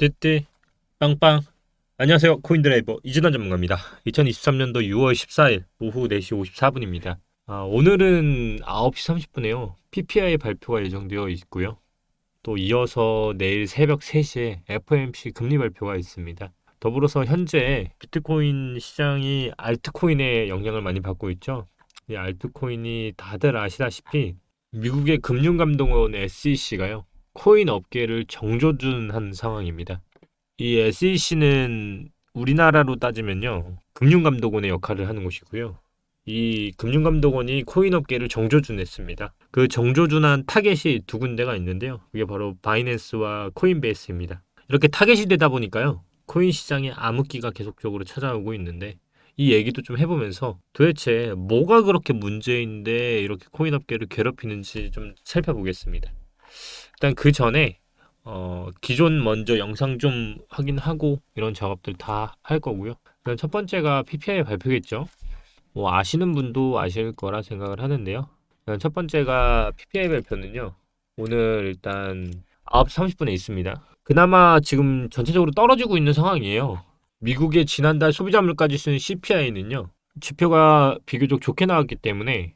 띠띠 빵빵. 안녕하세요, 코인드라이버 이진환 전문가입니다. 2023년도 6월 14일 오후 4시 54분입니다. 오늘은 9시 30분에요 PPI 발표가 예정되어 있고요. 또 이어서 내일 새벽 3시에 FOMC 금리 발표가 있습니다. 더불어서 현재 비트코인 시장이 알트코인의 영향을 많이 받고 있죠. 이 알트코인이 다들 아시다시피 미국의 금융감독원 SEC가요, 코인 업계를 정조준한 상황입니다. 이 SEC는 우리나라로 따지면요, 금융감독원의 역할을 하는 곳이고요. 이 금융감독원이 코인 업계를 정조준했습니다. 그 정조준한 타겟이 두 군데가 있는데요. 그게 바로 바이낸스와 코인베이스입니다. 이렇게 타겟이 되다 보니까요, 코인 시장에 암흑기가 계속적으로 찾아오고 있는데, 이 얘기도 좀 해보면서 도대체 뭐가 그렇게 문제인데 이렇게 코인 업계를 괴롭히는지 좀 살펴보겠습니다. 일단 그 전에 기존 먼저 영상 좀 확인하고 이런 작업들 다 할 거고요. 일단 첫 번째가 PPI 발표겠죠. 뭐 아시는 분도 아실 거라 생각을 하는데요. 일단 첫 번째가 PPI 발표는요, 오늘 일단 9시 30분에 있습니다. 그나마 지금 전체적으로 떨어지고 있는 상황이에요. 미국의 지난달 소비자 물가지수 CPI는요, 지표가 비교적 좋게 나왔기 때문에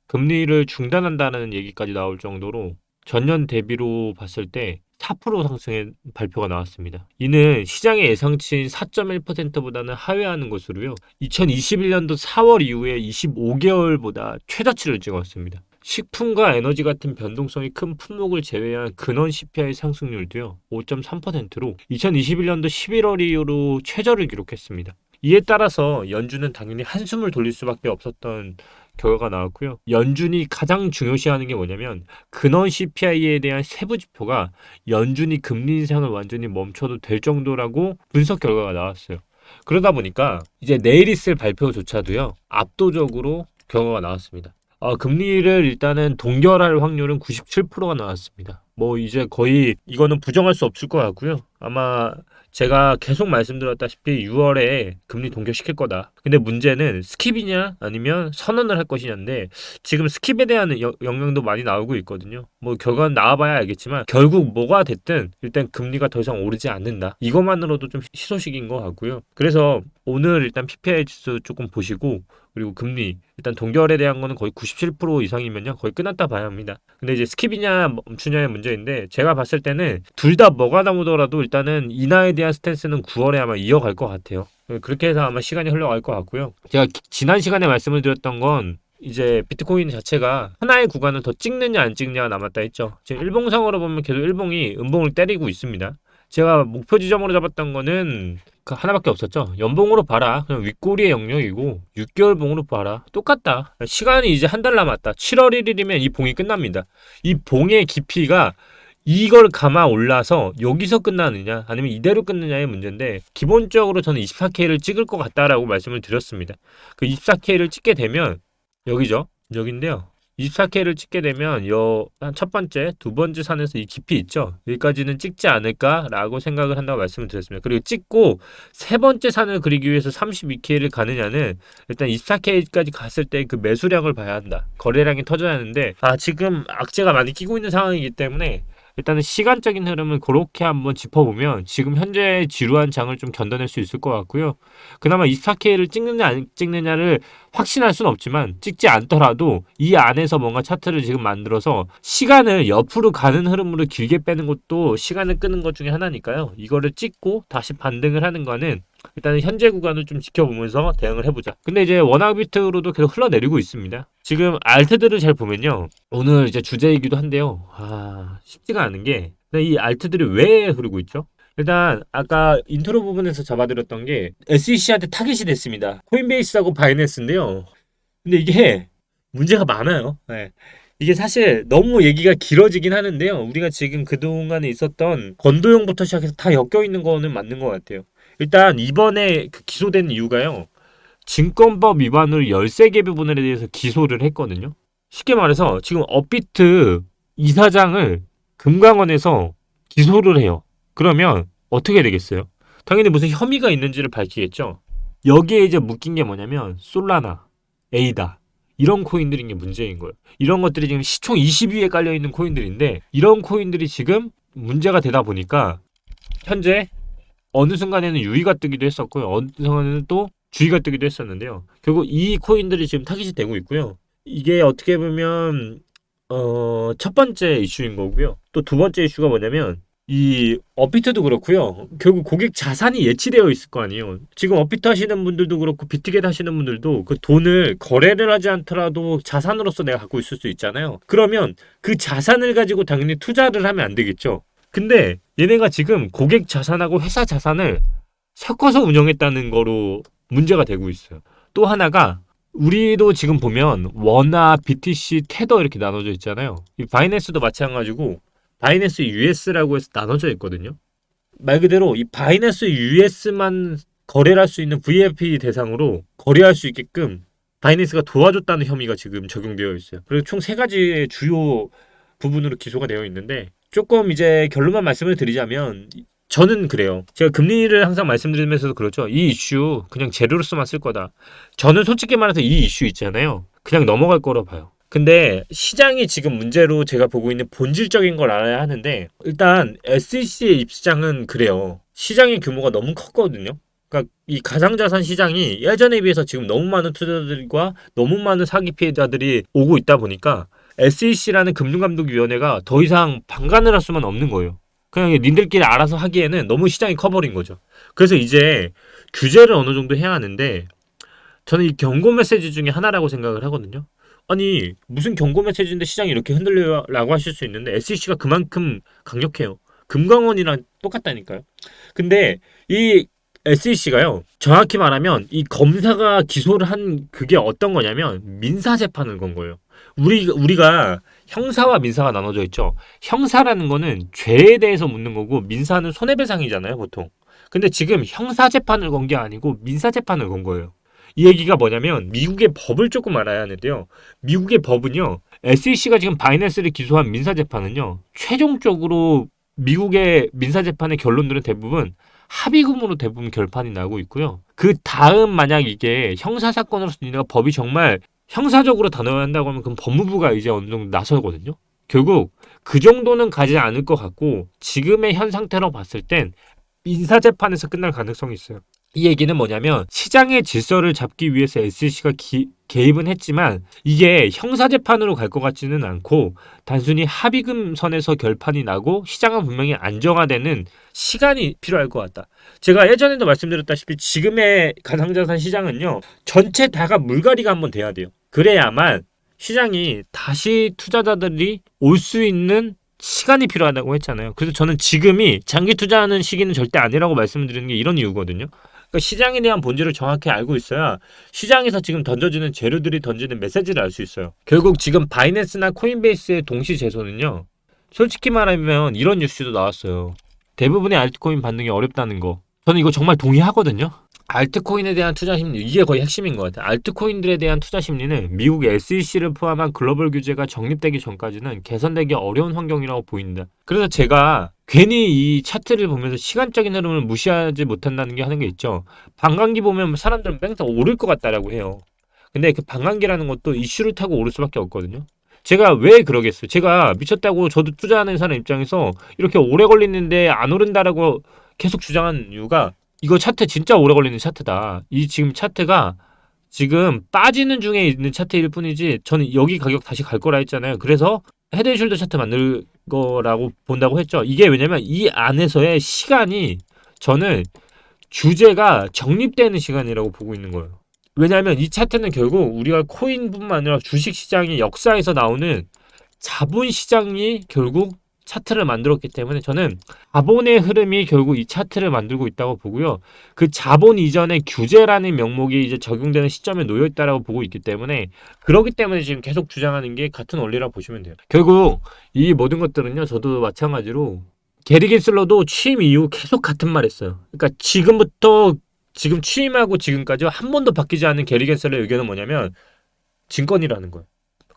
금리를 중단한다는 얘기까지 나올 정도로 전년 대비로 봤을 때 4% 상승의 발표가 나왔습니다. 이는 시장의 예상치인 4.1%보다는 하회하는 것으로요, 2021년도 4월 이후에 25개월보다 최저치를 찍었습니다. 식품과 에너지 같은 변동성이 큰 품목을 제외한 근원 CPI 상승률도요, 5.3%로 2021년도 11월 이후로 최저를 기록했습니다. 이에 따라서 연준은 당연히 한숨을 돌릴 수밖에 없었던 결과가 나왔고요. 연준이 가장 중요시하는 게 뭐냐면, 근원 CPI에 대한 세부 지표가 연준이 금리 인상을 완전히 멈춰도 될 정도라고 분석 결과가 나왔어요. 그러다 보니까 이제 내일 있을 발표조차도요, 압도적으로 결과가 나왔습니다. 금리를 일단은 동결할 확률은 97%가 나왔습니다. 뭐 이제 거의 이거는 부정할 수 없을 것 같고요. 아마 제가 계속 말씀드렸다시피 6월에 금리 동결시킬 거다. 근데 문제는 스킵이냐 아니면 선언을 할 것이냐인데, 지금 스킵에 대한 영향도 많이 나오고 있거든요. 뭐 결과는 나와봐야 알겠지만 결국 뭐가 됐든 일단 금리가 더 이상 오르지 않는다, 이것만으로도 좀 희소식인 것 같고요. 그래서 오늘 일단 PPI 지수 조금 보시고, 그리고 금리 일단 동결에 대한 거는 거의 97% 이상이면요, 거의 끝났다 봐야 합니다. 근데 이제 스킵이냐 멈추냐의 문제인데, 제가 봤을 때는 둘 다 뭐가 나오더라도 일단은 인하에 대한 스탠스는 9월에 아마 이어갈 것 같아요. 그렇게 해서 아마 시간이 흘러갈 것 같고요. 제가 지난 시간에 말씀을 드렸던 건, 이제 비트코인 자체가 하나의 구간을 더 찍느냐 안 찍느냐가 남았다 했죠. 지금 일봉상으로 보면 계속 일봉이 음봉을 때리고 있습니다. 제가 목표 지점으로 잡았던 거는 그 하나밖에 없었죠. 연봉으로 봐라, 그냥 윗꼬리의 영역이고 6개월 봉으로 봐라, 똑같다. 시간이 이제 한 달 남았다. 7월 1일이면 이 봉이 끝납니다. 이 봉의 깊이가 이걸 감아 올라서 여기서 끝나느냐 아니면 이대로 끝느냐의 문제인데, 기본적으로 저는 24K를 찍을 것 같다라고 말씀을 드렸습니다. 그 24K를 찍게 되면 여기죠, 여긴데요, 24K를 찍게 되면 첫 번째, 두 번째 산에서 이 깊이 있죠, 여기까지는 찍지 않을까라고 생각을 한다고 말씀을 드렸습니다. 그리고 찍고 세 번째 산을 그리기 위해서 32K를 가느냐는, 일단 24K까지 갔을 때 그 매수량을 봐야 한다. 거래량이 터져야 하는데, 지금 악재가 많이 끼고 있는 상황이기 때문에 일단은 시간적인 흐름을 그렇게 한번 짚어보면 지금 현재 지루한 장을 좀 견뎌낼 수 있을 것 같고요. 그나마 24K를 찍느냐 안 찍느냐를 확신할 수는 없지만, 찍지 않더라도 이 안에서 뭔가 차트를 지금 만들어서 시간을 옆으로 가는 흐름으로 길게 빼는 것도 시간을 끄는 것 중에 하나니까요. 이거를 찍고 다시 반등을 하는 거는 일단은 현재 구간을 좀 지켜보면서 대응을 해보자. 근데 이제 워낙 비트로도 계속 흘러내리고 있습니다. 지금 알트들을 잘 보면요, 오늘 이제 주제이기도 한데요, 쉽지가 않은 게, 이 알트들이 왜 흐르고 있죠? 일단 아까 인트로 부분에서 잡아드렸던 게 SEC한테 타깃이 됐습니다. 코인베이스하고 바이낸스인데요. 근데 이게 문제가 많아요. 네. 이게 사실 너무 얘기가 길어지긴 하는데요, 우리가 지금 그동안에 있었던 권도용부터 시작해서 다 엮여 있는 거는 맞는 것 같아요. 일단 이번에 기소된 이유가요, 증권법 위반으로 13개 부분에 대해서 기소를 했거든요. 쉽게 말해서 지금 업비트 이사장을 금감원에서 기소를 해요. 그러면 어떻게 되겠어요? 당연히 무슨 혐의가 있는지를 밝히겠죠. 여기에 이제 묶인 게 뭐냐면 솔라나, 에이다, 이런 코인들이 게 문제인 거예요. 이런 것들이 지금 시총 20위에 깔려있는 코인들인데, 이런 코인들이 지금 문제가 되다 보니까 현재 어느 순간에는 유의가 뜨기도 했었고요. 어느 순간에는 또 주의가 뜨기도 했었는데요. 결국 이 코인들이 지금 타깃이 되고 있고요. 이게 어떻게 보면 첫 번째 이슈인 거고요. 또 두 번째 이슈가 뭐냐면 이 업비트도 그렇고요. 결국 고객 자산이 예치되어 있을 거 아니에요. 지금 업비트 하시는 분들도 그렇고 비트겟 하시는 분들도 그 돈을 거래를 하지 않더라도 자산으로서 내가 갖고 있을 수 있잖아요. 그러면 그 자산을 가지고 당연히 투자를 하면 안 되겠죠. 근데 얘네가 지금 고객 자산하고 회사 자산을 섞어서 운영했다는 거로 문제가 되고 있어요. 또 하나가 우리도 지금 보면 원화, BTC, 테더 이렇게 나눠져 있잖아요. 이 바이낸스도 마찬가지고 바이낸스 US라고 해서 나눠져 있거든요. 말 그대로 이 바이낸스 US만 거래를 할 수 있는 VIP 대상으로 거래할 수 있게끔 바이낸스가 도와줬다는 혐의가 지금 적용되어 있어요. 그리고 총 세 가지의 주요 부분으로 기소가 되어 있는데 조금 이제 결론만 말씀을 드리자면 저는 그래요. 제가 금리를 항상 말씀드리면서도 그렇죠. 이 이슈 그냥 재료로서만 쓸 거다. 저는 솔직히 말해서 이 이슈 있잖아요. 그냥 넘어갈 거로 봐요. 근데 시장이 지금 문제로 제가 보고 있는 본질적인 걸 알아야 하는데 일단 SEC의 입시장은 그래요. 시장의 규모가 너무 컸거든요. 그러니까 이 가상자산 시장이 예전에 비해서 지금 너무 많은 투자자들과 너무 많은 사기 피해자들이 오고 있다 보니까 SEC라는 금융감독위원회가 더 이상 방관을 할 수만 없는 거예요. 그냥 님들끼리 알아서 하기에는 너무 시장이 커버린 거죠. 그래서 이제 규제를 어느 정도 해야 하는데 저는 이 경고 메시지 중에 하나라고 생각을 하거든요. 아니 무슨 경고 메시지인데 시장이 이렇게 흔들려라고 하실 수 있는데 SEC가 그만큼 강력해요. 금감원이랑 똑같다니까요. 근데 이 SEC가요 정확히 말하면 이 검사가 기소를 한 그게 어떤 거냐면 민사 재판을 건 거예요. 우리가 형사와 민사가 나눠져 있죠. 형사라는 거는 죄에 대해서 묻는 거고 민사는 손해배상이잖아요 보통. 근데 지금 형사 재판을 건 게 아니고 민사 재판을 건 거예요. 이 얘기가 뭐냐면 미국의 법을 조금 알아야 하는데요. 미국의 법은요. SEC가 지금 바이낸스를 기소한 민사재판은요. 최종적으로 미국의 민사재판의 결론들은 대부분 합의금으로 대부분 결판이 나고 있고요. 그 다음 만약 이게 형사사건으로서 니네가 법이 정말 형사적으로 다뤄야 한다고 하면 그럼 법무부가 이제 어느 정도 나서거든요. 결국 그 정도는 가지 않을 것 같고 지금의 현 상태로 봤을 땐 민사재판에서 끝날 가능성이 있어요. 이 얘기는 뭐냐면 시장의 질서를 잡기 위해서 SEC가 개입은 했지만 이게 형사재판으로 갈 것 같지는 않고 단순히 합의금 선에서 결판이 나고 시장은 분명히 안정화되는 시간이 필요할 것 같다. 제가 예전에도 말씀드렸다시피 지금의 가상자산 시장은요. 전체 다가 물갈이가 한번 돼야 돼요. 그래야만 시장이 다시 투자자들이 올 수 있는 시간이 필요하다고 했잖아요. 그래서 저는 지금이 장기 투자하는 시기는 절대 아니라고 말씀드리는 게 이런 이유거든요. 그러니까 시장에 대한 본질을 정확히 알고 있어야 시장에서 지금 던져지는 재료들이 던지는 메시지를 알 수 있어요. 결국 지금 바이낸스나 코인베이스의 동시 제소는요. 솔직히 말하면 이런 뉴스도 나왔어요. 대부분의 알트코인 반등이 어렵다는 거. 저는 이거 정말 동의하거든요. 알트코인에 대한 투자 심리 이게 거의 핵심인 것 같아요. 알트코인들에 대한 투자 심리는 미국 SEC를 포함한 글로벌 규제가 정립되기 전까지는 개선되기 어려운 환경이라고 보인다. 그래서 제가 괜히 이 차트를 보면서 시간적인 흐름을 무시하지 못한다는 게 하는 게 있죠. 반감기 보면 사람들은 뺑뺑 오를 것 같다라고 해요. 근데 그 반감기라는 것도 이슈를 타고 오를 수밖에 없거든요. 제가 왜 그러겠어요? 제가 미쳤다고 저도 투자하는 사람 입장에서 이렇게 오래 걸리는데 안 오른다라고 계속 주장하는 이유가 이거 차트 진짜 오래 걸리는 차트다. 이 지금 차트가 지금 빠지는 중에 있는 차트일 뿐이지 저는 여기 가격 다시 갈 거라 했잖아요. 그래서 헤드앤숄더 차트 만들 거라고 본다고 했죠. 이게 왜냐면 이 안에서의 시간이 저는 규제가 정립되는 시간이라고 보고 있는 거예요. 왜냐하면 이 차트는 결국 우리가 코인뿐만 아니라 주식시장의 역사에서 나오는 자본시장이 결국 차트를 만들었기 때문에 저는 자본의 흐름이 결국 이 차트를 만들고 있다고 보고요. 그 자본 이전의 규제라는 명목이 이제 적용되는 시점에 놓여 있다라고 보고 있기 때문에 그렇기 때문에 지금 계속 주장하는 게 같은 원리라고 보시면 돼요. 결국 이 모든 것들은요. 저도 마찬가지로 게리 겐슬러도 취임 이후 계속 같은 말 했어요. 그러니까 지금 취임하고 지금까지 한 번도 바뀌지 않은 게리 겐슬러의 의견은 뭐냐면 증권이라는 거예요.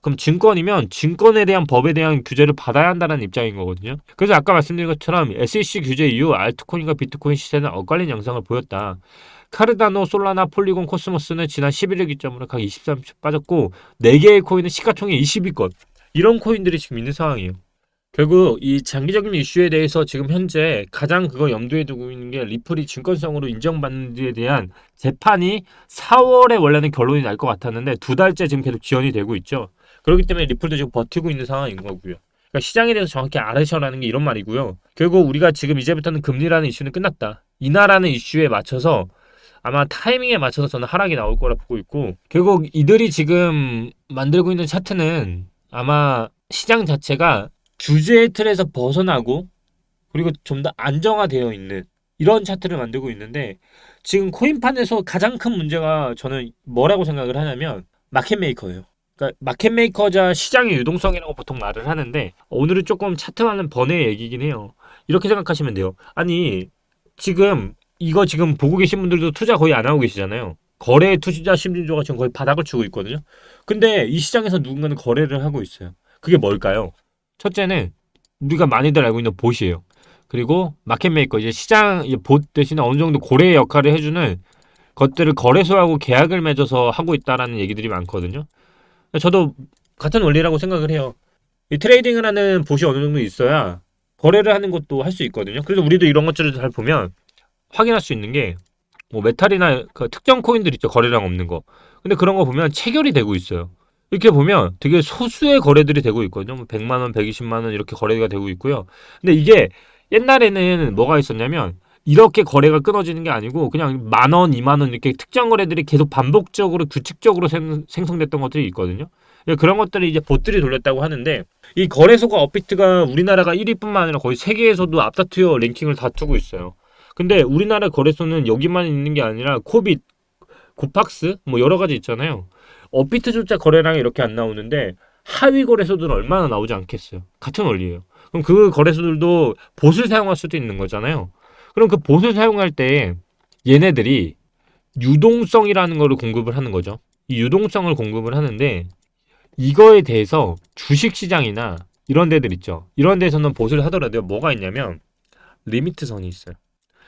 그럼 증권이면 증권에 대한 법에 대한 규제를 받아야 한다는 입장인 거거든요. 그래서 아까 말씀드린 것처럼 SEC 규제 이후 알트코인과 비트코인 시세는 엇갈린 양상을 보였다. 카르다노, 솔라나, 폴리곤, 코스모스는 지난 11일 기점으로 각 23% 빠졌고 4개의 코인은 시가총액 20위권. 이런 코인들이 지금 있는 상황이에요. 결국 이 장기적인 이슈에 대해서 지금 현재 가장 그거 염두에 두고 있는 게 리플이 증권성으로 인정받는 데에 대한 재판이 4월에 원래는 결론이 날 것 같았는데 2달째 지금 계속 지연이 되고 있죠. 그렇기 때문에 리플도 지금 버티고 있는 상황인 거고요. 그러니까 시장에 대해서 정확히 알으셔라는 게 이런 말이고요. 결국 우리가 지금 이제부터는 금리라는 이슈는 끝났다. 인하라는 이슈에 맞춰서 아마 타이밍에 맞춰서 저는 하락이 나올 거라 보고 있고, 결국 이들이 지금 만들고 있는 차트는 아마 시장 자체가 주제의 틀에서 벗어나고 그리고 좀 더 안정화되어 있는 이런 차트를 만들고 있는데, 지금 코인판에서 가장 큰 문제가 저는 뭐라고 생각을 하냐면 마켓메이커예요. 그러니까 마켓메이커자 시장의 유동성이라고 보통 말을 하는데, 오늘은 조금 차트와는 번외의 얘기긴 해요. 이렇게 생각하시면 돼요. 아니 지금 이거 지금 보고 계신 분들도 투자 거의 안 하고 계시잖아요. 거래 투자 심리조가 지금 거의 바닥을 치고 있거든요. 근데 이 시장에서 누군가는 거래를 하고 있어요. 그게 뭘까요? 첫째는 우리가 많이들 알고 있는 봇이에요. 그리고 마켓메이커, 이제 시장 봇 대신에 어느 정도 고래의 역할을 해주는 것들을 거래소하고 계약을 맺어서 하고 있다라는 얘기들이 많거든요. 저도 같은 원리라고 생각을 해요. 이 트레이딩을 하는 봇이 어느 정도 있어야 거래를 하는 것도 할 수 있거든요. 그래서 우리도 이런 것들을 잘 보면 확인할 수 있는 게, 뭐 메탈이나 그 특정 코인들 있죠, 거래량 없는 거. 근데 그런 거 보면 체결이 되고 있어요. 이렇게 보면 되게 소수의 거래들이 되고 있거든요. 뭐 100만 원, 120만 원 이렇게 거래가 되고 있고요. 근데 이게 옛날에는 뭐가 있었냐면 이렇게 거래가 끊어지는 게 아니고 그냥 만 원, 2만 원 이렇게 특정 거래들이 계속 반복적으로 규칙적으로 생성됐던 것들이 있거든요. 그런 것들이 이제 봇들이 돌렸다고 하는데, 이 거래소가 업비트가 우리나라가 1위뿐만 아니라 거의 세계에서도 앞다투어 랭킹을 다투고 있어요. 근데 우리나라 거래소는 여기만 있는 게 아니라 코빗, 고팍스 뭐 여러 가지 있잖아요. 업비트조차 거래량이 이렇게 안 나오는데 하위 거래소들은 얼마나 나오지 않겠어요. 같은 원리예요. 그럼 그 거래소들도 봇을 사용할 수도 있는 거잖아요. 그럼 그 봇을 사용할 때 얘네들이 유동성이라는 거를 공급을 하는 거죠. 이 유동성을 공급을 하는데, 이거에 대해서 주식시장이나 이런 데들 있죠. 이런 데서는 봇을 하더라도 뭐가 있냐면 리미트선이 있어요.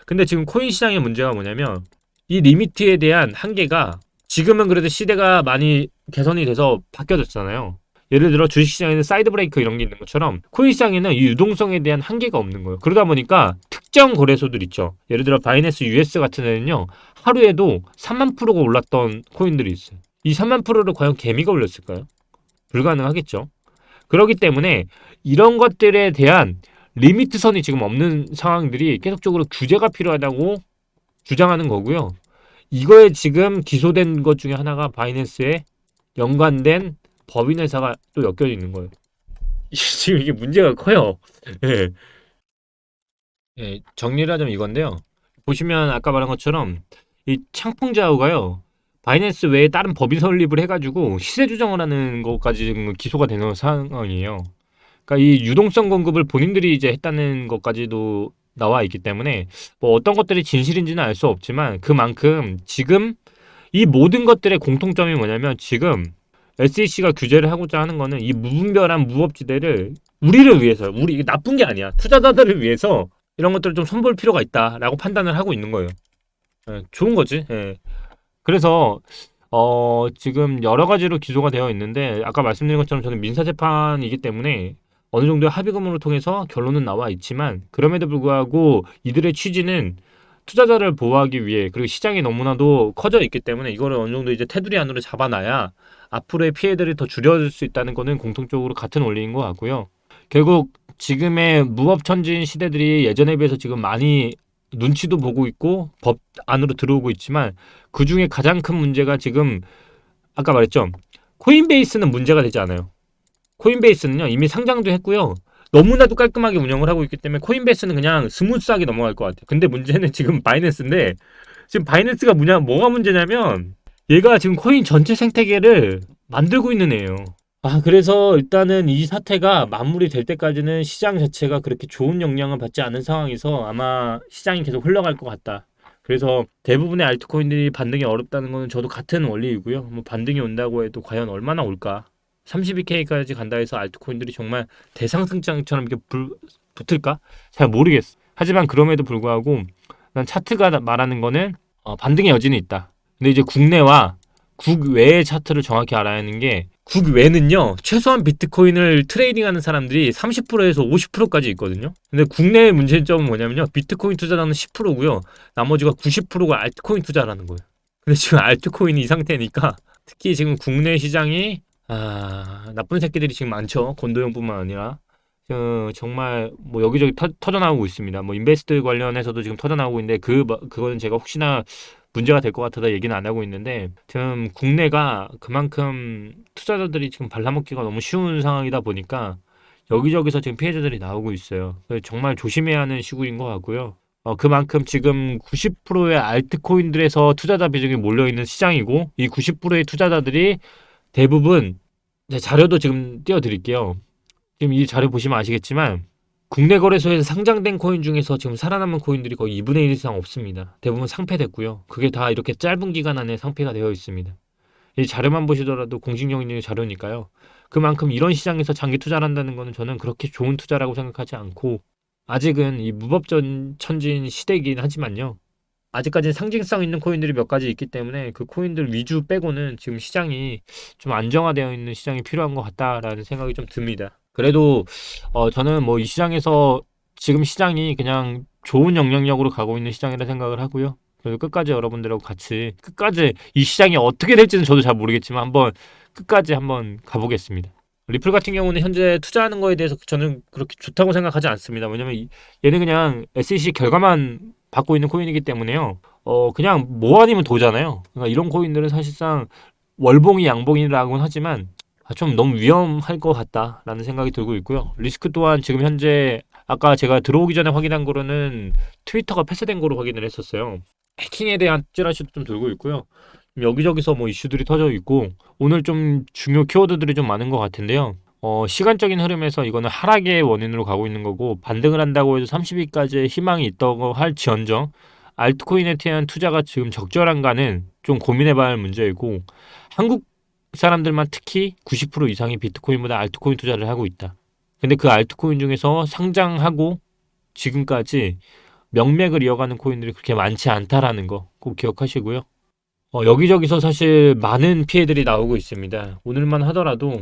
근데 지금 코인 시장의 문제가 뭐냐면 이 리미트에 대한 한계가, 지금은 그래도 시대가 많이 개선이 돼서 바뀌어졌잖아요. 예를 들어 주식시장에는 사이드 브레이크 이런 게 있는 것처럼 코인 시장에는 이 유동성에 대한 한계가 없는 거예요. 그러다 보니까 특정 거래소들 있죠. 예를 들어 바이낸스 US 같은 데는요, 하루에도 3만 프로가 올랐던 코인들이 있어요. 이 3만 프로를 과연 개미가 올렸을까요? 불가능하겠죠. 그렇기 때문에 이런 것들에 대한 리미트선이 지금 없는 상황들이 계속적으로 규제가 필요하다고 주장하는 거고요. 이거에 지금 기소된 것 중에 하나가 바이낸스에 연관된 법인회사가 또 엮여 있는 거예요. 지금 이게 문제가 커요. 예. 예, 정리를 하자면 이건데요. 보시면 아까 말한 것처럼 이 창풍자우가요, 바이낸스 외에 다른 법인 설립을 해가지고 시세 조정을 하는 것까지 지금 기소가 되는 상황이에요. 그러니까 이 유동성 공급을 본인들이 이제 했다는 것까지도 나와 있기 때문에 뭐 어떤 것들이 진실인지는 알 수 없지만, 그만큼 지금 이 모든 것들의 공통점이 뭐냐면 지금 SEC가 규제를 하고자 하는 거는 이 무분별한 무법지대를 우리를 위해서, 우리 이게 나쁜 게 아니야, 투자자들을 위해서 이런 것들을 좀 손볼 필요가 있다라고 판단을 하고 있는 거예요. 예, 좋은 거지. 예. 그래서 지금 여러 가지로 기소가 되어 있는데, 아까 말씀드린 것처럼 저는 민사 재판이기 때문에 어느 정도의 합의금으로 통해서 결론은 나와 있지만, 그럼에도 불구하고 이들의 취지는 투자자를 보호하기 위해, 그리고 시장이 너무나도 커져 있기 때문에 이거를 어느 정도 이제 테두리 안으로 잡아놔야 앞으로의 피해들이 더 줄여질 수 있다는 거는 공통적으로 같은 원리인 것 같고요. 결국 지금의 무법천지인 시대들이 예전에 비해서 지금 많이 눈치도 보고 있고 법 안으로 들어오고 있지만, 그 중에 가장 큰 문제가 지금 아까 말했죠. 코인베이스는 문제가 되지 않아요. 코인베이스는요 이미 상장도 했고요. 너무나도 깔끔하게 운영을 하고 있기 때문에 코인베이스는 그냥 스무스하게 넘어갈 것 같아요. 근데 문제는 지금 바이낸스인데, 지금 바이낸스가 뭐가 문제냐면 얘가 지금 코인 전체 생태계를 만들고 있는 애예요. 그래서 일단은 이 사태가 마무리될 때까지는 시장 자체가 그렇게 좋은 영향을 받지 않은 상황에서 아마 시장이 계속 흘러갈 것 같다. 그래서 대부분의 알트코인들이 반등이 어렵다는 거는 저도 같은 원리이고요. 뭐 반등이 온다고 해도 과연 얼마나 올까? 32K까지 간다 해서 알트코인들이 정말 대상승장처럼 이렇게 붙을까? 잘 모르겠어. 하지만 그럼에도 불구하고 난 차트가 말하는 거는 반등의 여지는 있다. 근데 이제 국내와 국외의 차트를 정확히 알아야 하는 게 국외는요, 최소한 비트코인을 트레이딩하는 사람들이 30%에서 50%까지 있거든요. 근데 국내의 문제점은 뭐냐면요, 비트코인 투자자는 10%고요, 나머지가 90%가 알트코인 투자라는 거예요. 근데 지금 알트코인이 이 상태니까, 특히 지금 국내 시장이 나쁜 새끼들이 지금 많죠. 권도형뿐만 아니라 정말 뭐 여기저기 터져나오고 있습니다. 뭐 인베스트 관련해서도 지금 터져나오고 있는데 그거는 제가 혹시나 문제가 될 것 같아서 얘기는 안 하고 있는데, 지금 국내가 그만큼 투자자들이 지금 발라먹기가 너무 쉬운 상황이다 보니까 여기저기서 지금 피해자들이 나오고 있어요. 그래서 정말 조심해야 하는 시국인 것 같고요. 그만큼 지금 90%의 알트코인들에서 투자자 비중이 몰려있는 시장이고, 이 90%의 투자자들이 대부분, 자료도 지금 띄워드릴게요. 지금 이 자료 보시면 아시겠지만 국내 거래소에서 상장된 코인 중에서 지금 살아남은 코인들이 거의 2분의 1 이상 없습니다. 대부분 상폐됐고요. 그게 다 이렇게 짧은 기간 안에 상폐가 되어 있습니다. 이 자료만 보시더라도 공식력 있는 자료니까요. 그만큼 이런 시장에서 장기 투자를 한다는 것은 저는 그렇게 좋은 투자라고 생각하지 않고, 아직은 이 무법천진 시대이긴 하지만요, 아직까지는 상징성 있는 코인들이 몇 가지 있기 때문에 그 코인들 위주 빼고는 지금 시장이 좀 안정화되어 있는 시장이 필요한 것 같다라는 생각이 좀 듭니다. 그래도 저는 뭐 이 시장에서 지금 시장이 그냥 좋은 영향력으로 가고 있는 시장이라 생각을 하고요. 그래서 끝까지 여러분들하고 같이, 끝까지 이 시장이 어떻게 될지는 저도 잘 모르겠지만 끝까지 한번 가보겠습니다. 리플 같은 경우는 현재 투자하는 거에 대해서 저는 그렇게 좋다고 생각하지 않습니다. 왜냐면 얘는 그냥 SEC 결과만 받고 있는 코인이기 때문에요. 그냥 뭐 아니면 도잖아요. 그러니까 이런 코인들은 사실상 월봉이 양봉이라고는 하지만 좀 너무 위험할 것 같다라는 생각이 들고 있고요. 리스크 또한 지금 현재 아까 제가 들어오기 전에 확인한 거로는 트위터가 폐쇄된 거로 확인을 했었어요. 해킹에 대한 찌라시도 좀 돌고 있고요. 여기저기서 뭐 이슈들이 터져 있고, 오늘 좀 중요 키워드들이 좀 많은 것 같은데요. 시간적인 흐름에서 이거는 하락의 원인으로 가고 있는 거고, 반등을 한다고 해도 30일까지의 희망이 있다고 할지언정 알트코인에 대한 투자가 지금 적절한가는 좀 고민해봐야 할 문제이고, 한국 사람들만 특히 90% 이상이 비트코인보다 알트코인 투자를 하고 있다. 근데 그 알트코인 중에서 상장하고 지금까지 명맥을 이어가는 코인들이 그렇게 많지 않다라는 거 꼭 기억하시고요. 여기저기서 사실 많은 피해들이 나오고 있습니다. 오늘만 하더라도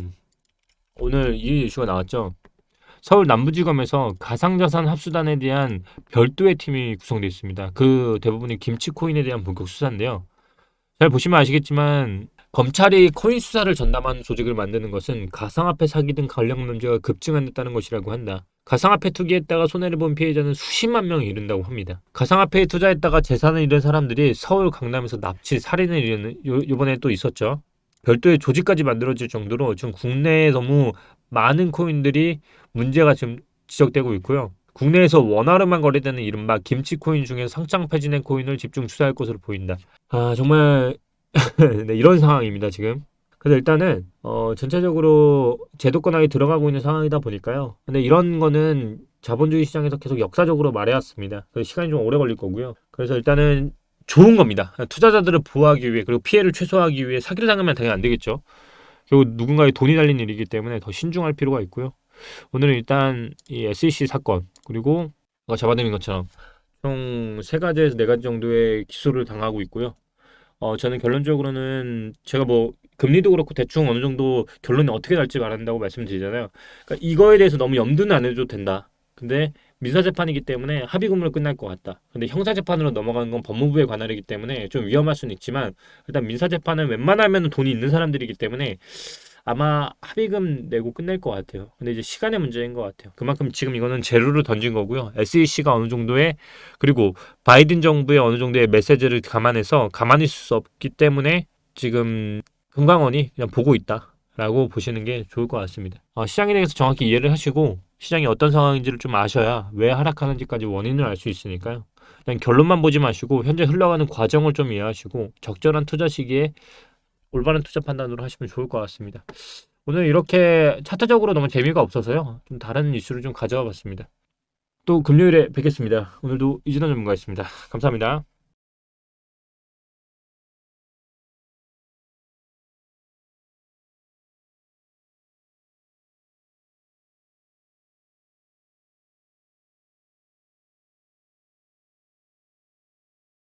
오늘 이 이슈가 나왔죠. 서울 남부지검에서 가상자산 합수단에 대한 별도의 팀이 구성되어 있습니다. 그 대부분이 김치코인에 대한 본격 수사인데요. 잘 보시면 아시겠지만 검찰이 코인 수사를 전담하는 조직을 만드는 것은 가상화폐 사기 등 관련 문제가 급증한다는 것이라고 한다. 가상화폐 투기했다가 손해를 본 피해자는 수십만 명에 이른다고 합니다. 가상화폐에 투자했다가 재산을 잃은 사람들이 서울 강남에서 납치, 살인을 이르는 요번에 또 있었죠. 별도의 조직까지 만들어질 정도로 지금 국내에 너무 많은 코인들이 문제가 지금 지적되고 있고요. 국내에서 원화로만 거래되는 이른바 김치코인 중에 상장 폐지된 코인을 집중 추사할 것으로 보인다. 정말 네, 이런 상황입니다, 지금. 그래서 일단은 전체적으로 제도권 안에 들어가고 있는 상황이다 보니까요. 근데 이런 거는 자본주의 시장에서 계속 역사적으로 말해왔습니다. 그래서 시간이 좀 오래 걸릴 거고요. 그래서 일단은 좋은 겁니다. 투자자들을 보호하기 위해, 그리고 피해를 최소화하기 위해. 사기를 당하면 당연히 안 되겠죠. 결국 누군가의 돈이 달린 일이기 때문에 더 신중할 필요가 있고요. 오늘은 일단 이 SEC 사건, 그리고 잡아내린 것처럼 총 3가지에서 4가지 정도의 기소를 당하고 있고요. 저는 결론적으로는 제가 뭐 금리도 그렇고 대충 어느 정도 결론이 어떻게 날지 말한다고 말씀드리잖아요. 그러니까 이거에 대해서 너무 염두는 안 해도 된다. 근데 민사재판이기 때문에 합의금으로 끝날 것 같다. 근데 형사재판으로 넘어가는 건 법무부의 관할이기 때문에 좀 위험할 수는 있지만, 일단 민사재판은 웬만하면 돈이 있는 사람들이기 때문에 아마 합의금 내고 끝낼 것 같아요. 근데 이제 시간의 문제인 것 같아요. 그만큼 지금 이거는 재료를 던진 거고요. SEC가 어느 정도의, 그리고 바이든 정부의 어느 정도의 메시지를 감안해서 가만히 있을 수 없기 때문에 지금 금감원이 그냥 보고 있다라고 보시는 게 좋을 것 같습니다. 시장에 대해서 정확히 이해를 하시고 시장이 어떤 상황인지를 좀 아셔야 왜 하락하는지까지 원인을 알 수 있으니까요. 그냥 결론만 보지 마시고 현재 흘러가는 과정을 좀 이해하시고 적절한 투자 시기에 올바른 투자 판단으로 하시면 좋을 것 같습니다. 오늘 이렇게 차트적으로 너무 재미가 없어서요, 좀 다른 이슈를 좀 가져와 봤습니다. 또 금요일에 뵙겠습니다. 오늘도 이진원 전문가였습니다. 감사합니다.